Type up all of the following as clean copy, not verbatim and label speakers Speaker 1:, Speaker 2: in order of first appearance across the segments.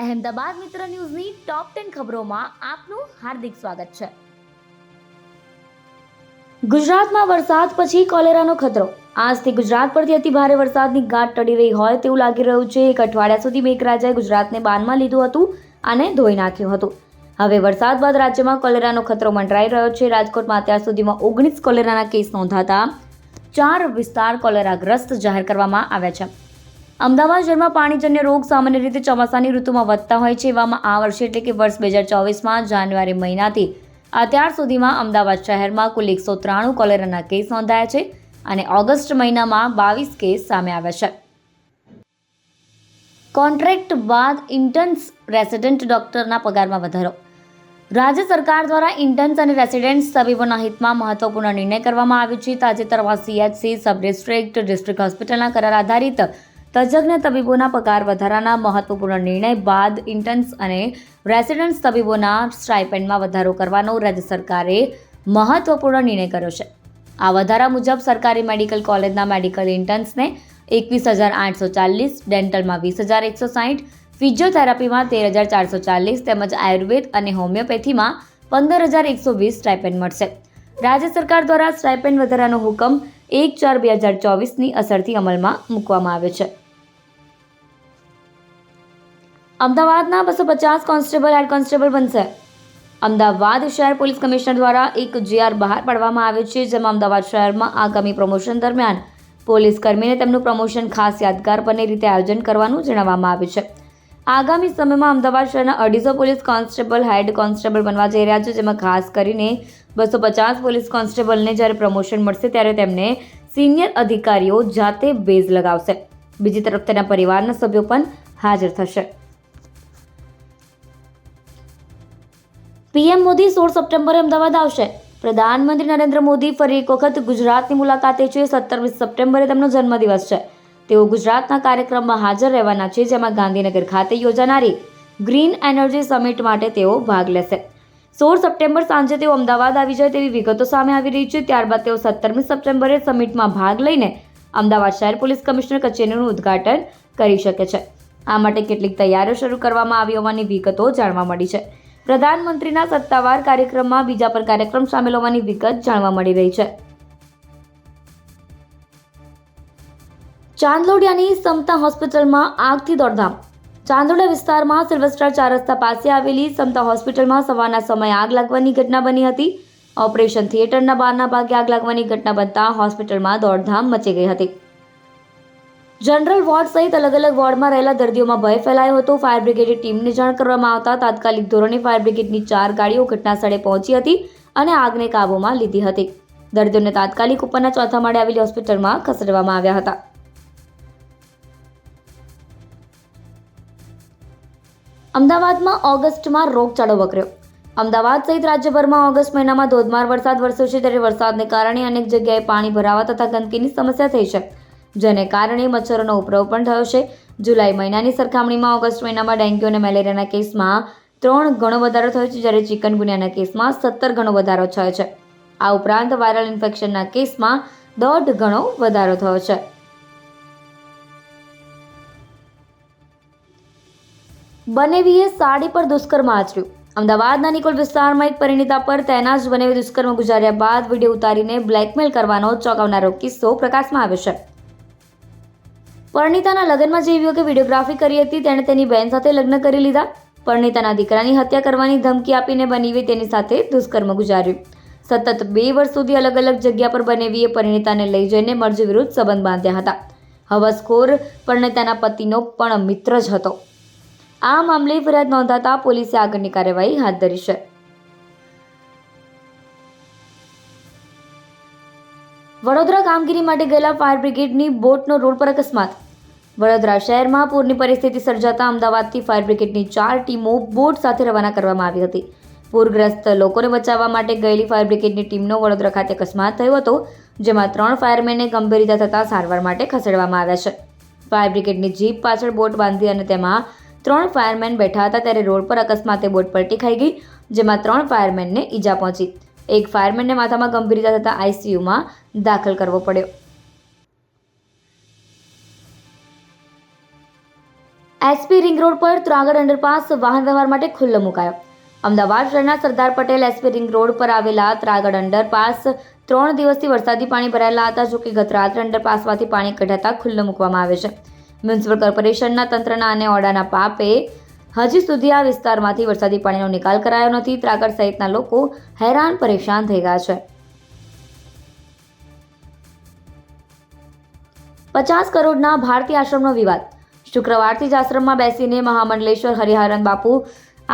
Speaker 1: અહેમદાબાદ મિત્ર ન્યૂઝની ટોપ 10 ખબરોમાં આપનું હાર્દિક સ્વાગત છે. ગુજરાતમાં વરસાદ પછી કોલેરાનો ખતરો. આજથી ગુજરાત પરથી અતિભારે વરસાદની ગાંઠ ટળી રહી હોય તેવું લાગી રહ્યું છે. એક અઠવાડિયા સુધી મેઘરાજાએ ગુજરાતને બાનમાં લીધું હતું અને ધોઈ નાખ્યું હતું. હવે વરસાદ બાદ રાજ્યમાં કોલેરાનો ખતરો મંડરાઈ રહ્યો છે. રાજકોટમાં અત્યાર સુધીમાં 19 કોલેરાના કેસ નોંધાતા 4 વિસ્તાર કોલેરાગ્રસ્ત જાહેર કરવામાં આવ્યા છે. અમદાવાદ શહેરમાં પાણીજન્ય રોગ સામાન્ય રીતે ચોમાસાની ઋતુમાં વધતા હોય છે. એવામાં આ વર્ષે એટલે કે વર્ષ 2024માં જાન્યુઆરી મહિનાથી અત્યાર સુધીમાં અમદાવાદ શહેરમાં કુલ 193 કોલેરાના કેસ નોંધાયા છે અને ઓગસ્ટ મહિનામાં 22 કેસ સામે આવ્યા છે. કોન્ટ્રાક્ટ બાદ ઇન્ટર્ન્સ રેસિડેન્ટ ડોક્ટરના પગારમાં વધારો. રાજ્ય સરકાર દ્વારા ઇન્ટર્ન્સ અને રેસિડેન્ટ તબીબોના હિતમાં મહત્વપૂર્ણ નિર્ણય કરવામાં આવ્યો છે. તાજેતરમાં CHC સબ ડિસ્ટ્રિક્ટ હોસ્પિટલના કરાર આધારિત તજજ્ઞ તબીબોના પગાર વધારાના મહત્વપૂર્ણ નિર્ણય બાદ ઇન્ટર્ન્સ અને રેસિડેન્ટ તબીબોના સ્ટાઇપેન્ડમાં વધારો કરવાનો રાજ્ય સરકારે મહત્વપૂર્ણ નિર્ણય કર્યો છે. આ વધારા મુજબ સરકારી મેડિકલ કોલેજના મેડિકલ ઇન્ટર્ન્સને 21,840, ડેન્ટલમાં 20,160, ફિઝિયોથેરાપીમાં 13,440 તેમજ આયુર્વેદ અને હોમિયોપેથીમાં 15,120 સ્ટાઇપેન્ડ મળશે. રાજ્ય સરકાર દ્વારા સ્ટાઇપેન્ડ વધારાનો હુકમ 1/4/2024ની અસરથી અમલમાં મૂકવામાં આવ્યો છે. અમદાવાદના 250 કોન્સ્ટેબલ હેડ કોન્સ્ટેબલ બનશે. અમદાવાદ શહેર પોલીસ કમિશનર દ્વારા એક GR બહાર પાડવામાં આવ્યો છે, જેમાં અમદાવાદ શહેરમાં આગામી પ્રમોશન દરમિયાન પોલીસ કર્મીને તેમનું પ્રમોશન ખાસ યાદગાર બને રીતે આયોજન કરવાનું જણાવવામાં આવ્યું છે. આગામી સમયમાં અમદાવાદ શહેરના 250 પોલીસ કોન્સ્ટેબલ હેડ કોન્સ્ટેબલ બનવા જઈ રહ્યા છે, જેમાં ખાસ કરીને 250 પોલીસ કોન્સ્ટેબલને જ્યારે પ્રમોશન મળશે ત્યારે તેમને સિનિયર અધિકારીઓ જાતે બેઝ લગાવશે. બીજી તરફ તેના પરિવારના સભ્યો પણ હાજર થશે. PM મોદી 16 સપ્ટેમ્બરે અમદાવાદ આવશે. પ્રધાનમંત્રી નરેન્દ્ર મોદી ફરી એક વખત ગુજરાતની મુલાકાતે છે. 27 સપ્ટેમ્બરે તેમનો જન્મદિવસ છે. તેઓ ગુજરાતના કાર્યક્રમમાં હાજર રહેવાના છે, જેમાં ગાંધીનગર ખાતે યોજાનારી ગ્રીન એનર્જી સમિટ માટે તેઓ ભાગ લેશે. 16 સપ્ટેમ્બર સાંજે તેઓ અમદાવાદ આવી જાય તેવી વિગતો સામે આવી રહી છે. ત્યારબાદ તેઓ 17મી સપ્ટેમ્બરે સમિટમાં ભાગ લઈને અમદાવાદ શહેર પોલીસ કમિશનર કચેરીનું ઉદ્ઘાટન કરી શકે છે. આ માટે કેટલીક તૈયારીઓ શરૂ કરવામાં આવી હોવાની વિગતો જાણવા મળી છે. પ્રધાનમંત્રીના સત્તાવાર કાર્યક્રમમાં બીજા પર કાર્યક્રમ સામેલ હોવાની વિગત જાણવા મળી રહી છે. ચાંદલોડિયાની સમતા હોસ્પિટલમાં આગથી દોડધામ. ચાંદોડા વિસ્તારમાં સિલ્વસ્ટર 4 રસ્તા પાસે આવેલી સમતા હોસ્પિટલમાં સવારના સમયે આગ લાગવાની ઘટના બની હતી. ઓપરેશન થિયેટરના બહારના ભાગે આગ લાગવાની ઘટના બનતા હોસ્પિટલમાં દોડધામ મચી ગઈ હતી. જનરલ વોર્ડ સહિત અલગ અલગ વોર્ડમાં રહેલા દર્દીઓમાં ભય ફેલાયો હતો. ફાયર બ્રિગેડની ટીમને જાણ કરવામાં આવતા તાત્કાલિક ધોરણે ફાયર બ્રિગેડની 4 ગાડીઓ ઘટનાસ્થળે પહોંચી હતી અને આગને કાબૂમાં લીધી હતી. દર્દીઓને તાત્કાલિક ઉપરના 4થા માળે આવેલી હોસ્પિટલમાં ખસેડવામાં આવ્યા હતા. અમદાવાદમાં ઓગસ્ટમાં રોગચાળો વકર્યો. અમદાવાદ સહિત રાજ્યભરમાં ઓગસ્ટ મહિનામાં ધોધમાર વરસાદ વરસ્યો છે, ત્યારે વરસાદને કારણે અનેક જગ્યાએ પાણી ભરાવા તથા ગંદકીની સમસ્યા થઈ છે, જેને કારણે મચ્છરોનો ઉપદ્રવ પણ થયો છે. જુલાઈ મહિનાની સરખામણીમાં ઓગસ્ટ મહિનામાં ડેન્ગ્યુ અને મેલેરિયાના કેસમાં 3 ગણો વધારો થયો છે, જ્યારે ચિકનગુનિયાના કેસમાં 17 ગણો વધારો થયો છે. આ ઉપરાંત વાયરલ ઇન્ફેક્શનના કેસમાં 1.5 ગણો વધારો થયો છે. બનેવીએ સાડી પર દુષ્કર્મ આચર્યું. અમદાવાદના નિકોલ વિસ્તારમાં એક પરિણીતા પર તેના જ બનેવી દુષ્કર્મ ગુજાર્યા બાદ વિડીયો ઉતારીને બ્લેકમેલ કરવાનો ચોંકાવનારો કિસ્સો પ્રકાશમાં આવ્યો છે. પરિણીતાના લગ્નમાં જે યુવકે વિડીયોગ્રાફી કરી હતી તેણે તેની બહેન સાથે લગ્ન કરી લીધા. પરિણીતાના દીકરાની હત્યા કરવાની ધમકી આપીને બનેવીએ તેની સાથે દુષ્કર્મ ગુજાર્યું. સતત 2 વર્ષ સુધી અલગ અલગ જગ્યા પર બનેવીએ પરિણીતાને લઈ જઈને મરજી વિરુદ્ધ સંબંધ બાંધ્યા હતા. હવસખોર પરિણીતાના પતિનો પણ મિત્ર જ હતો. આ મામલે ફરિયાદ નોંધાતા પોલીસે આગળની કાર્યવાહી હાથ ધરી છે. વડોદરા કામગીરી માટે ગયેલા ફાયર બ્રિગેડની બોટનો રોડ પર અકસ્માત. વડોદરા શહેરમાં પૂરની પરિસ્થિતિ સર્જાતા અમદાવાદથી ફાયર બ્રિગેડની 4 ટીમો બોટ સાથે રવાના કરવામાં આવી હતી. પૂરગ્રસ્ત લોકોને બચાવવા માટે ગયેલી ફાયર બ્રિગેડની ટીમનો વડોદરા ખાતે અકસ્માત થયો હતો, જેમાં 3 ફાયરમેનને ગંભીર ઇજા થતાં સારવાર માટે ખસેડવામાં આવ્યા છે. ફાયર બ્રિગેડની જીપ પાછળ બોટ બાંધી અને તેમાં 3 ફાયરમેન બેઠા હતા, ત્યારે રોડ પર અકસ્માતે બોટ પલટી ખાઈ ગઈ, જેમાં 3 ફાયરમેનને ઈજા પહોંચી. એક ફાયરમેનને માથામાં ગંભીર ઇજા થતાં ICUમાં દાખલ કરવો પડ્યો. એસપી રિંગ રોડ પર ત્રાગડ અંડરપાસ વાહન વ્યવહાર માટે ખુલ્લો મુકાયો. અમદાવાદ શહેરના Sardar Patel SP ring road પર આવેલા ત્રાગડ અંડરપાસ 3 દિવસથી વરસાદી પાણી ભરાયેલા હતા. જો કે ગત રાત્રે અંડરપાસમાંથી પાણી કઢાતા ખુલ્લો મૂકવામાં આવે છે. મ્યુનિસિપલ કોર્પોરેશનના તંત્રના અને ઓરડાના પાપે હજી સુધી આ વિસ્તારમાંથી વરસાદી પાણીનો નિકાલ કરાયો નથી. ત્રાગડ સહિતના લોકો હેરાન પરેશાન થઈ ગયા છે. 50 કરોડના ભારતીય આશ્રમનો વિવાદ. શુક્રવારથી જ આશ્રમમાં બેસીને મહામંડલેશ્વર હરિહરન બાપુ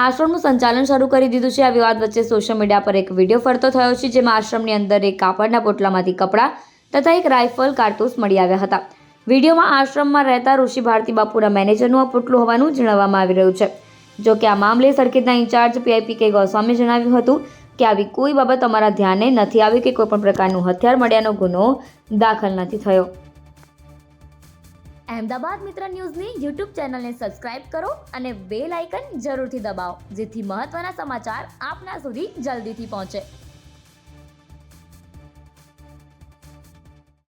Speaker 1: આશ્રમનું સંચાલન શરૂ કરી દીધું છે. આ વિવાદ વચ્ચે સોશિયલ મીડિયા પર એક વિડીયો ફરતો થયો છે, જેમાં આશ્રમની અંદર એક કાપડના પોટલામાંથી કપડાં તથા એક રાઇફલ કારતૂસ મળી આવ્યા હતા. વિડીયોમાં આશ્રમમાં રહેતા ઋષિ ભારતી બાપુના મેનેજરનું આ પોટલું હોવાનું જણાવવામાં આવી રહ્યું છે. જો કે આ મામલે સર્કિટના ઇન્ચાર્જ PIPK ગોસ્વામીએ જણાવ્યું હતું કે આવી કોઈ બાબત અમારા ધ્યાને નથી આવી કે કોઈપણ પ્રકારનું હથિયાર મળ્યાનો ગુનો દાખલ નથી થયો. અહેમદાબાદ મિત્ર ન્યૂઝની YouTube ચેનલને સબસ્ક્રાઇબ કરો અને બેલ આઇકન જરૂરથી દબાવો, જેથી મહત્ત્વના સમાચાર આપના સુધી જલ્દીથી પહોંચે.